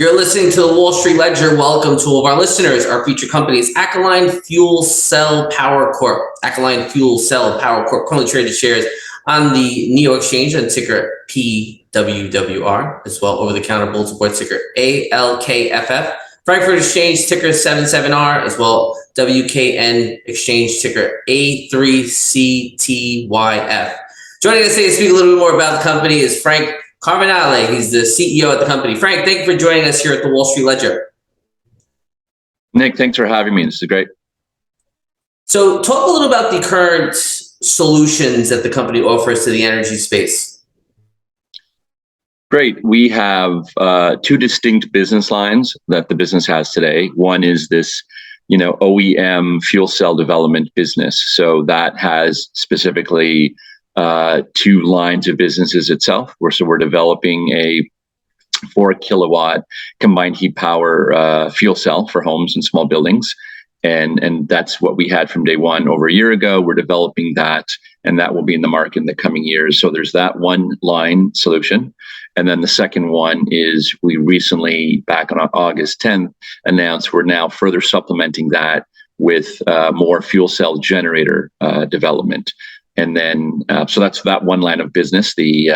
You're listening to the Wall Street Ledger. Welcome to all of our listeners. Our featured company is Alkaline Fuel Cell Power Corp. Alkaline Fuel Cell Power Corp currently traded shares on the New York Exchange on ticker PWWR, as well over-the-counter bulletin board ticker ALKFF. Frankfurt Exchange ticker 77R, as well WKN Exchange ticker A3CTYF. Joining us today to speak a little bit more about the company is Frank Carbonale. He's the CEO at the company. Frank, thank you for joining us here at the Wall Street Ledger. Nick, thanks for having me. This is great. So talk a little about the current solutions that the company offers to the energy space. Great. We have two distinct business lines that the business has today. One is this, OEM fuel cell development business. So that has specifically two lines of businesses itself. We're developing a 4 kilowatt combined heat power fuel cell for homes and small buildings. And that's what we had from day one over a year ago. We're developing that, and that will be in the market in the coming years. So there's that one line solution. And then the second one is we recently, back on August 10th, announced we're now further supplementing that with more fuel cell generator development. And then, so that's that one line of business, the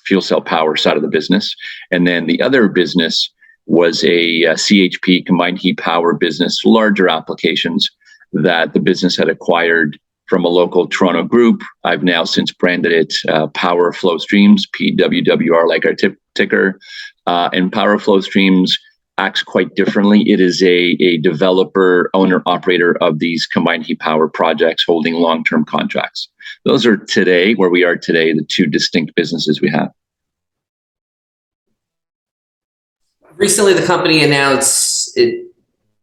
fuel cell power side of the business. And then the other business was a CHP, combined heat power business, larger applications that the business had acquired from a local Toronto group. I've now since branded it Power Flow Streams, PWWR, like our ticker. And Power Flow Streams acts quite differently. It is a developer, owner, operator of these combined heat power projects holding long-term contracts. Those are today, where we are today, the two distinct businesses we have. Recently, the company announced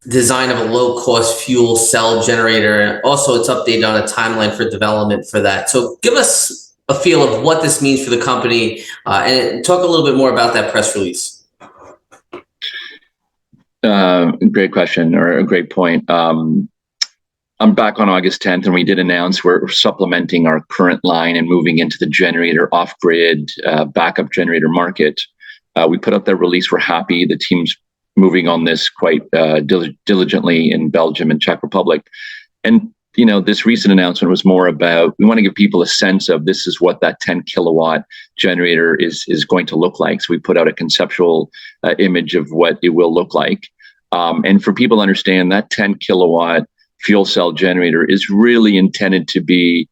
design of a low-cost fuel cell generator, and also it's updated on a timeline for development for that. So give us a feel of what this means for the company, and talk a little bit more about that press release. Great question, or a great point. I'm back on August 10th, and we did announce we're supplementing our current line and moving into the generator off-grid backup generator market. We put out that release. We're happy. The team's moving on this quite diligently in Belgium and Czech Republic. And, this recent announcement was more about, we want to give people a sense of this is what that 10 kilowatt generator is going to look like. So we put out a conceptual image of what it will look like. And for people to understand, that 10 kilowatt fuel cell generator is really intended to be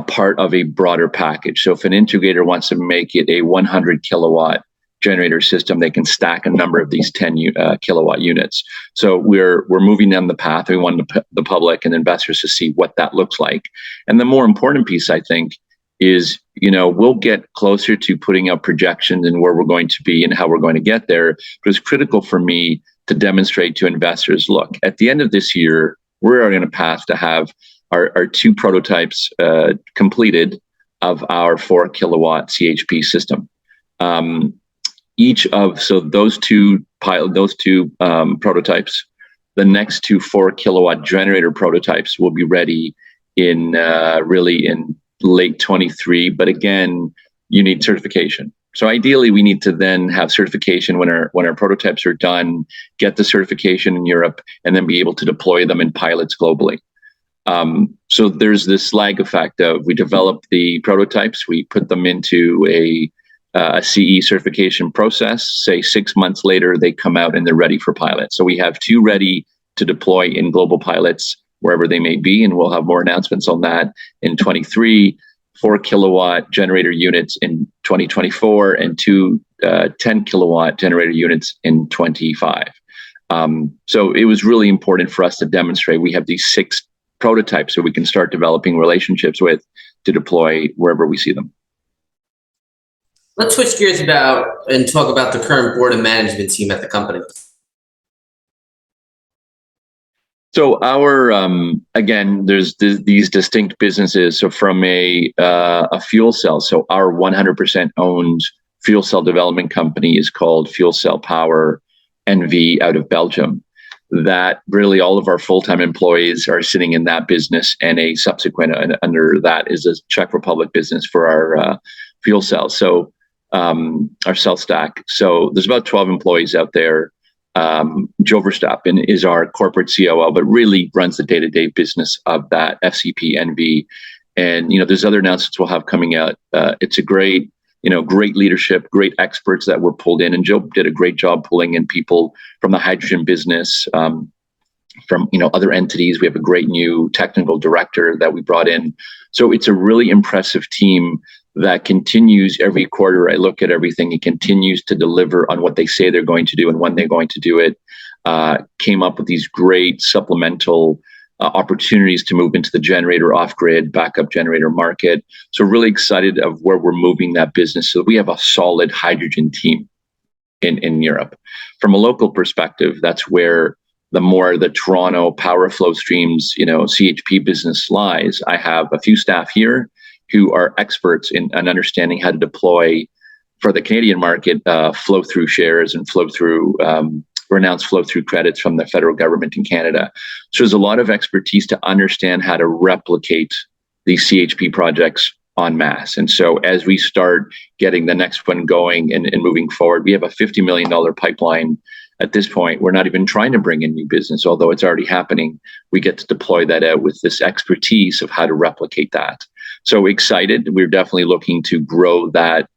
part of a broader package. So if an integrator wants to make it a 100 kilowatt generator system, they can stack a number of these 10 kilowatt units. So we're moving down the path. We want the public and investors to see what that looks like. And the more important piece, I think, is, we'll get closer to putting out projections and where we're going to be and how we're going to get there. But it's critical for me to demonstrate to investors, look, at the end of this year, we're on a path to have our two prototypes completed of our 4 kilowatt CHP system. Those two prototypes, the next two 4 kilowatt generator prototypes will be ready in late 23. But again, you need certification. So ideally, we need to then have certification when our prototypes are done, get the certification in Europe, and then be able to deploy them in pilots globally. So there's this lag effect of, we develop the prototypes, we put them into a CE certification process, say 6 months later, they come out and they're ready for pilot. So we have two ready to deploy in global pilots, wherever they may be, and we'll have more announcements on that in 23, 4 kilowatt generator units in 2024, and two 10 kilowatt generator units in 25. So it was really important for us to demonstrate we have these 6 prototypes so we can start developing relationships with to deploy wherever we see them. Let's switch gears and talk about the current board and management team at the company. So our again, there's these distinct businesses. So from a fuel cell, so our 100% owned fuel cell development company is called Fuel Cell Power NV out of Belgium. That really all of our full-time employees are sitting in that business, and a subsequent under that is a Czech Republic business for our fuel cells. So our cell stack. So there's about 12 employees out there. Joe Verstappen is our corporate COO, but really runs the day-to-day business of that FCP NV. And, there's other announcements we'll have coming out. It's a great, great leadership, great experts that were pulled in. And Joe did a great job pulling in people from the hydrogen business, from other entities. We have a great new technical director that we brought in. So it's a really impressive team that continues every quarter. I look at everything. It continues to deliver on what they say they're going to do and when they're going to do it. Came up with these great supplemental opportunities to move into the generator off-grid backup generator market. So really excited of where we're moving that business. So we have a solid hydrogen team in Europe. From a local perspective, that's where the Toronto power flow streams, CHP business lies. I have a few staff here who are experts in understanding how to deploy for the Canadian market, flow through shares and flow through renounced flow through credits from the federal government in Canada. So there's a lot of expertise to understand how to replicate these CHP projects en masse. And so as we start getting the next one going and moving forward, we have a $50 million pipeline. At this point, we're not even trying to bring in new business, although it's already happening. We get to deploy that out with this expertise of how to replicate that. So excited. We're definitely looking to grow that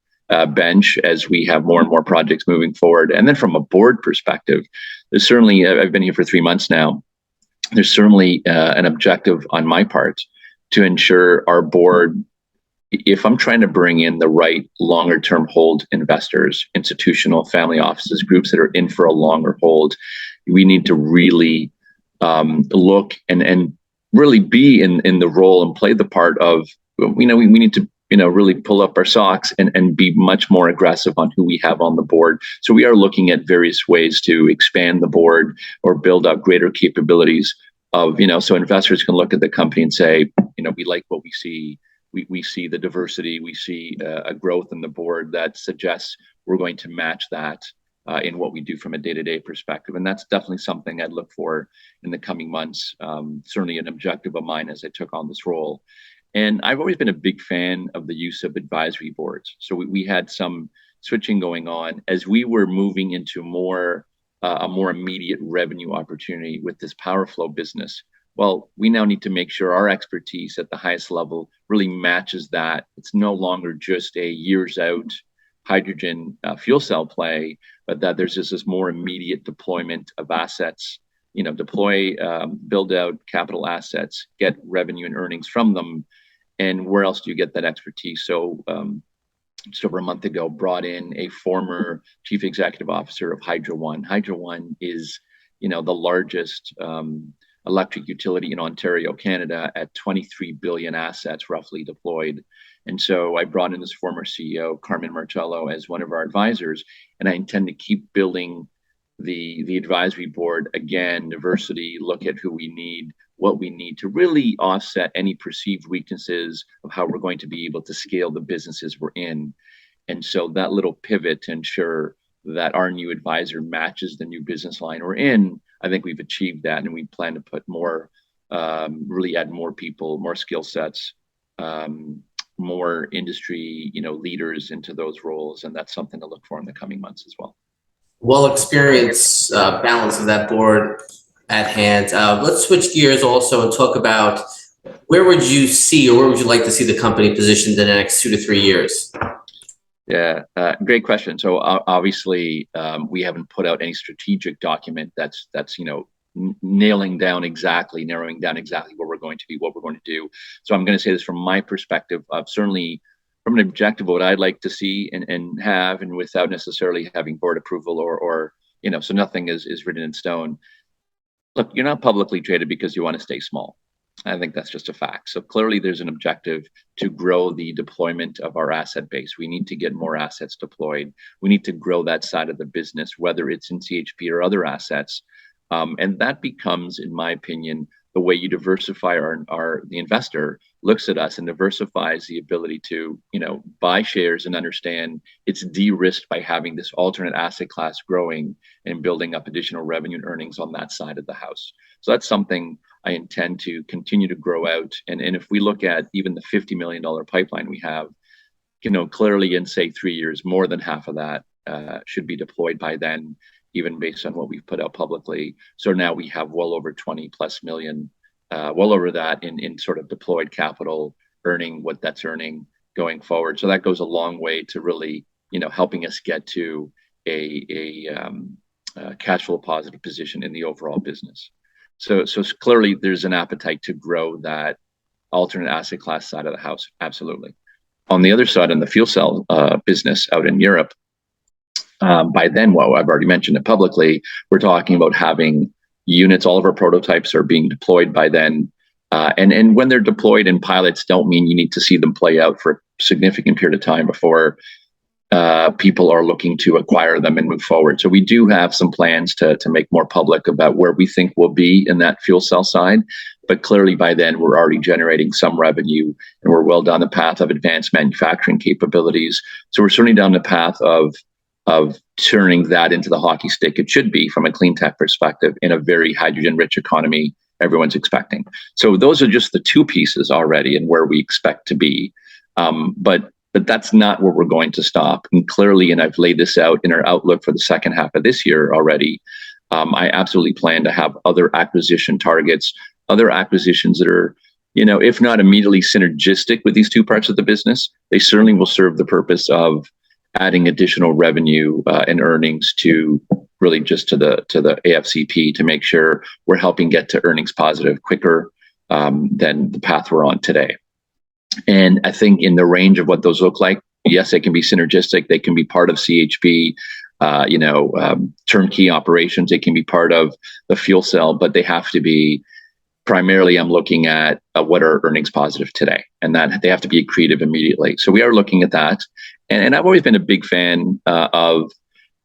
bench as we have more and more projects moving forward. And then from a board perspective, there's certainly, I've been here for 3 months now, there's certainly an objective on my part to ensure our board, if I'm trying to bring in the right longer term hold investors, institutional family offices, groups that are in for a longer hold, we need to really look and really be in the role and play the part of, we need to really pull up our socks and be much more aggressive on who we have on the board. So we are looking at various ways to expand the board or build up greater capabilities of, so investors can look at the company and say, we like what we see. We see the diversity. We see a growth in the board that suggests we're going to match that in what we do from a day-to-day perspective. And that's definitely something I'd look for in the coming months. Certainly an objective of mine as I took on this role. And I've always been a big fan of the use of advisory boards. So we had some switching going on as we were moving into a more immediate revenue opportunity with this power flow business. Well, we now need to make sure our expertise at the highest level really matches that. It's no longer just a years out hydrogen fuel cell play, but that there's just this more immediate deployment of assets, build out capital assets, get revenue and earnings from them. And where else do you get that expertise? So just over a month ago, brought in a former chief executive officer of Hydro One. Hydro One is, the largest electric utility in Ontario, Canada, at 23 billion assets roughly deployed. And so I brought in this former CEO, Carmen Marcello, as one of our advisors, and I intend to keep building the advisory board, again, diversity, look at who we need, what we need to really offset any perceived weaknesses of how we're going to be able to scale the businesses we're in. And so that little pivot to ensure that our new advisor matches the new business line we're in, I think we've achieved that. And we plan to put more, really add more people, more skill sets, more industry, leaders into those roles. And that's something to look for in the coming months as well. Well experienced balance of that board at hand. Let's switch gears also and talk about where would you like to see the company positioned in the next 2 to 3 years? Yeah, great question. So obviously, we haven't put out any strategic document that's narrowing down exactly where we're going to be, what we're going to do. So I'm going to say this from my perspective of certainly from an objective, what I'd like to see and have, and without necessarily having board approval or so nothing is written in stone. Look, you're not publicly traded because you want to stay small. I think that's just a fact. So clearly there's an objective to grow the deployment of our asset base. We need to get more assets deployed. We need to grow that side of the business, whether it's in CHP or other assets. And that becomes, in my opinion, the way you diversify the investor looks at us and diversifies the ability to, buy shares and understand it's de-risked by having this alternate asset class growing and building up additional revenue and earnings on that side of the house. So that's something I intend to continue to grow out. And if we look at even the $50 million pipeline we have, clearly in say 3 years, more than half of that should be deployed by then, even based on what we've put out publicly. So now we have well over 20 plus million, well over that in sort of deployed capital, earning what that's earning going forward. So that goes a long way to really, helping us get to a cash flow positive position in the overall business. So clearly there's an appetite to grow that alternate asset class side of the house. Absolutely. On the other side, in the fuel cell business out in Europe, by then, well, I've already mentioned it publicly, we're talking about having units, all of our prototypes are being deployed by then. And when they're deployed in pilots, don't mean you need to see them play out for a significant period of time before people are looking to acquire them and move forward. So we do have some plans to make more public about where we think we'll be in that fuel cell side. But clearly by then, we're already generating some revenue and we're well down the path of advanced manufacturing capabilities. So we're certainly down the path of turning that into the hockey stick it should be from a clean tech perspective in a very hydrogen-rich economy everyone's expecting. So those are just the two pieces already and where we expect to be. But that's not where we're going to stop. And clearly, and I've laid this out in our outlook for the second half of this year already, I absolutely plan to have other acquisition targets, other acquisitions that are, if not immediately synergistic with these two parts of the business, they certainly will serve the purpose of adding additional revenue and earnings to really just to the AFCP to make sure we're helping get to earnings positive quicker than the path we're on today. And I think in the range of what those look like, yes, they can be synergistic. They can be part of CHP, turnkey operations. They can be part of the fuel cell, but they have to be primarily, I'm looking at what are earnings positive today, and that they have to be accretive immediately. So we are looking at that. And I've always been a big fan of,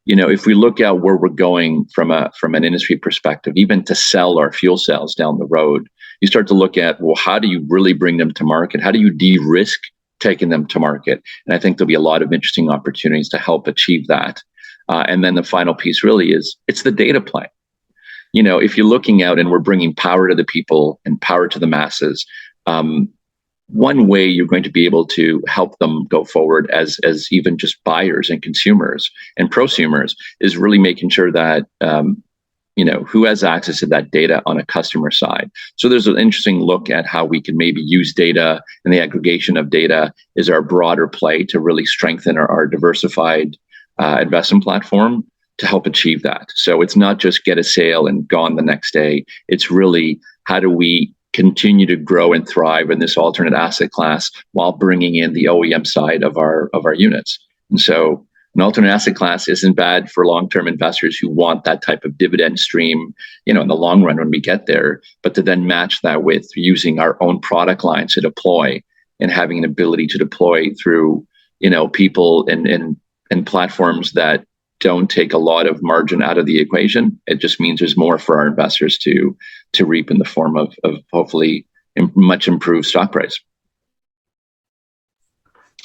if we look at where we're going from an industry perspective, even to sell our fuel cells down the road, you start to look at, well, how do you really bring them to market? How do you de-risk taking them to market? And I think there'll be a lot of interesting opportunities to help achieve that. And then the final piece really is, it's the data play. If you're looking out and we're bringing power to the people and power to the masses, one way you're going to be able to help them go forward as even just buyers and consumers and prosumers is really making sure that, who has access to that data on a customer side. So there's an interesting look at how we can maybe use data and the aggregation of data is our broader play to really strengthen our diversified investment platform to help achieve that. So it's not just get a sale and gone the next day. It's really how do we continue to grow and thrive in this alternate asset class while bringing in the OEM side of our units. And so an alternate asset class isn't bad for long-term investors who want that type of dividend stream, in the long run when we get there, but to then match that with using our own product lines to deploy and having an ability to deploy through, people and platforms that don't take a lot of margin out of the equation. It just means there's more for our investors to reap in the form of hopefully much improved stock price.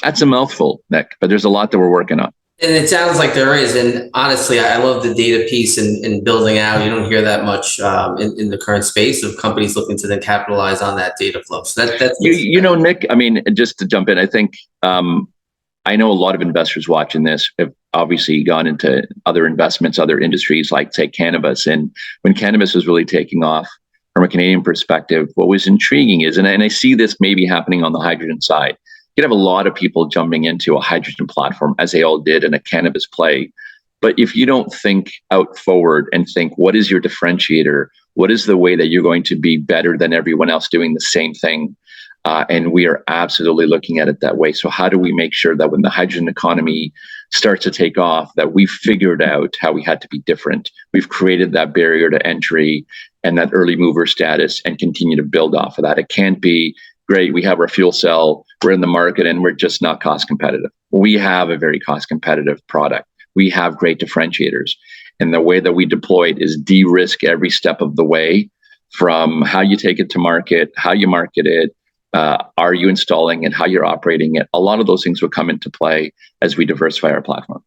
That's a mouthful, Nick, but there's a lot that we're working on. And it sounds like there is. And honestly, I love the data piece and building out. You don't hear that much in the current space of companies looking to then capitalize on that data flow. So that's Nick, I mean, just to jump in, I think I know a lot of investors watching this have obviously gone into other investments, other industries like, say, cannabis. And when cannabis was really taking off from a Canadian perspective, what was intriguing is, and I see this maybe happening on the hydrogen side, you have a lot of people jumping into a hydrogen platform as they all did in a cannabis play. But if you don't think out forward and think, what is your differentiator? What is the way that you're going to be better than everyone else doing the same thing? And we are absolutely looking at it that way. So how do we make sure that when the hydrogen economy starts to take off, that we've figured out how we had to be different? We've created that barrier to entry and that early mover status and continue to build off of that. It can't be, great, we have our fuel cell, we're in the market and we're just not cost competitive. We have a very cost competitive product. We have great differentiators. And the way that we deploy it is de-risk every step of the way, from how you take it to market, how you market it, are you installing it, how you're operating it. A lot of those things will come into play as we diversify our platform.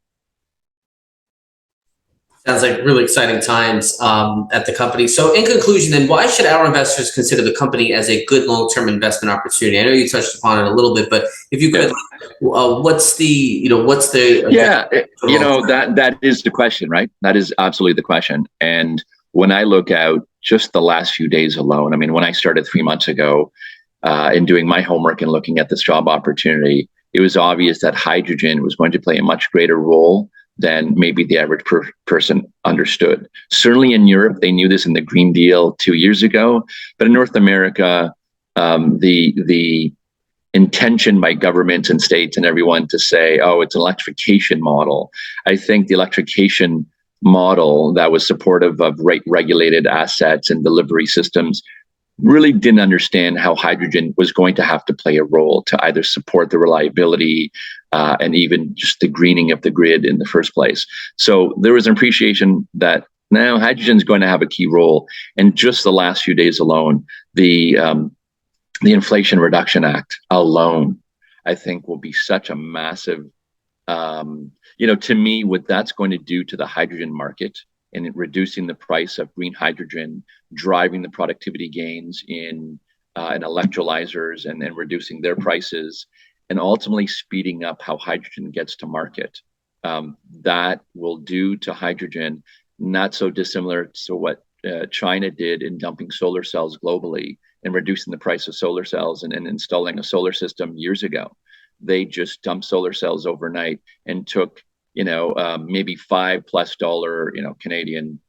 Sounds like really exciting times at the company. So in conclusion, then, why should our investors consider the company as a good long-term investment opportunity? I know you touched upon it a little bit, but if you could, what's the that is the question, right? That is absolutely the question. And when I look out just the last few days alone, I mean, when I started 3 months ago in doing my homework and looking at this job opportunity, it was obvious that hydrogen was going to play a much greater role than maybe the average person understood. Certainly in Europe, they knew this in the Green Deal 2 years ago, but in North America, the intention by governments and states and everyone to say, oh, it's an electrification model. I think the electrification model that was supportive of regulated assets and delivery systems really didn't understand how hydrogen was going to have to play a role to either support the reliability and even just the greening of the grid in the first place. So there was an appreciation that now hydrogen is going to have a key role. And just the last few days alone, the Inflation Reduction Act alone, I think will be such a massive, to me, what that's going to do to the hydrogen market and reducing the price of green hydrogen, driving the productivity gains in electrolyzers and reducing their prices, and ultimately speeding up how hydrogen gets to market. That will do to hydrogen not so dissimilar to what China did in dumping solar cells globally and reducing the price of solar cells and installing a solar system years ago. They just dumped solar cells overnight and took maybe $5+ Canadian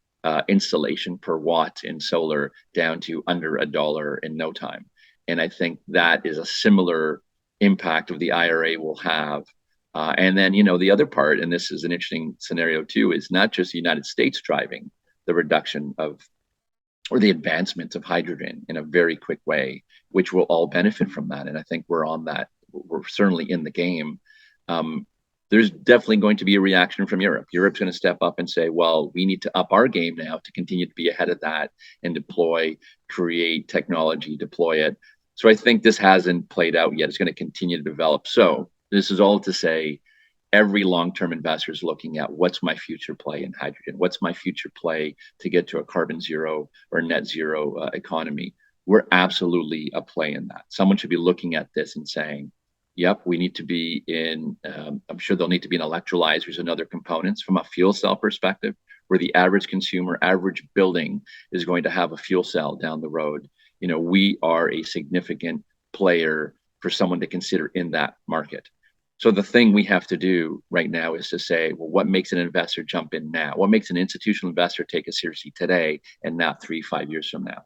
installation per watt in solar down to under $1 in no time. And I think that is a similar impact of the IRA will have. And then, the other part, and this is an interesting scenario too, is not just the United States driving the reduction of or the advancement of hydrogen in a very quick way, which will all benefit from that. And I think we're on that. We're certainly in the game. There's definitely going to be a reaction from Europe. Europe's going to step up and say, well, we need to up our game now to continue to be ahead of that and create technology, deploy it. So I think this hasn't played out yet. It's going to continue to develop. So this is all to say, every long-term investor is looking at what's my future play in hydrogen? What's my future play to get to a carbon zero or net zero economy? We're absolutely a play in that. Someone should be looking at this and saying, yep, we need to be in, I'm sure they'll need to be in electrolyzers and other components from a fuel cell perspective, where the average consumer, average building is going to have a fuel cell down the road. We are a significant player for someone to consider in that market. So the thing we have to do right now is to say, well, what makes an investor jump in now? What makes an institutional investor take us seriously today and not 3-5 years from now?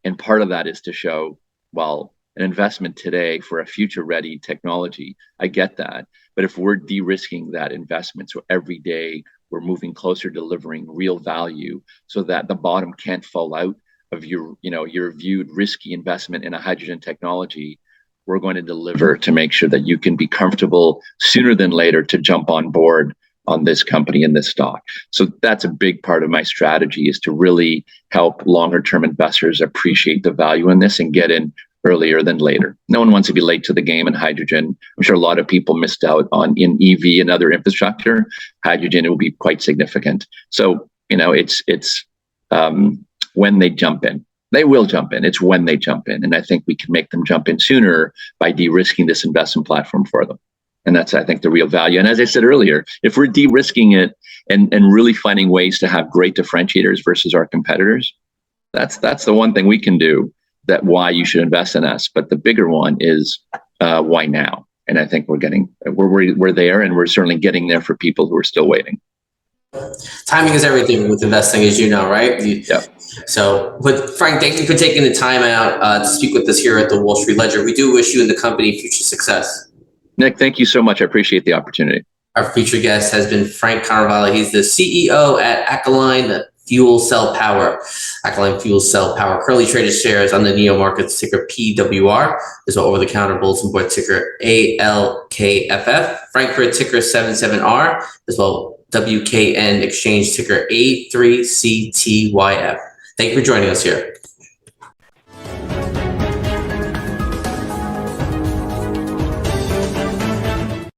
And part of that is to show, well, an investment today for a future ready technology, I get that. But if we're de-risking that investment, so every day we're moving closer to delivering real value so that the bottom can't fall out of your viewed risky investment in a hydrogen technology, we're going to deliver to make sure that you can be comfortable sooner than later to jump on board on this company and this stock. So that's a big part of my strategy, is to really help longer term investors appreciate the value in this and get in earlier than later. No one wants to be late to the game in hydrogen. I'm sure a lot of people missed out in EV and other infrastructure. Hydrogen will be quite significant. So, it's when they jump in. They will jump in. It's when they jump in. And I think we can make them jump in sooner by de-risking this investment platform for them. And that's, I think, the real value. And as I said earlier, if we're de-risking it and really finding ways to have great differentiators versus our competitors, that's the one thing we can do, that why you should invest in us. But the bigger one is why now? And I think we're there, and we're certainly getting there for people who are still waiting. Timing is everything with investing, as you know, right? Yeah. So, but Frank, thank you for taking the time out to speak with us here at the Wall Street Ledger. We do wish you and the company future success. Nick, thank you so much. I appreciate the opportunity. Our featured guest has been Frank Carnevale. He's the CEO at Alkaline Fuel Cell Power. Alkaline Fuel Cell Power currently traded shares on the NEO Markets ticker PWR, as well over-the-counter bulletin board ticker ALKFF. Frankfurt ticker 77R, as well WKN exchange ticker A3CTYF. Thank you for joining us here.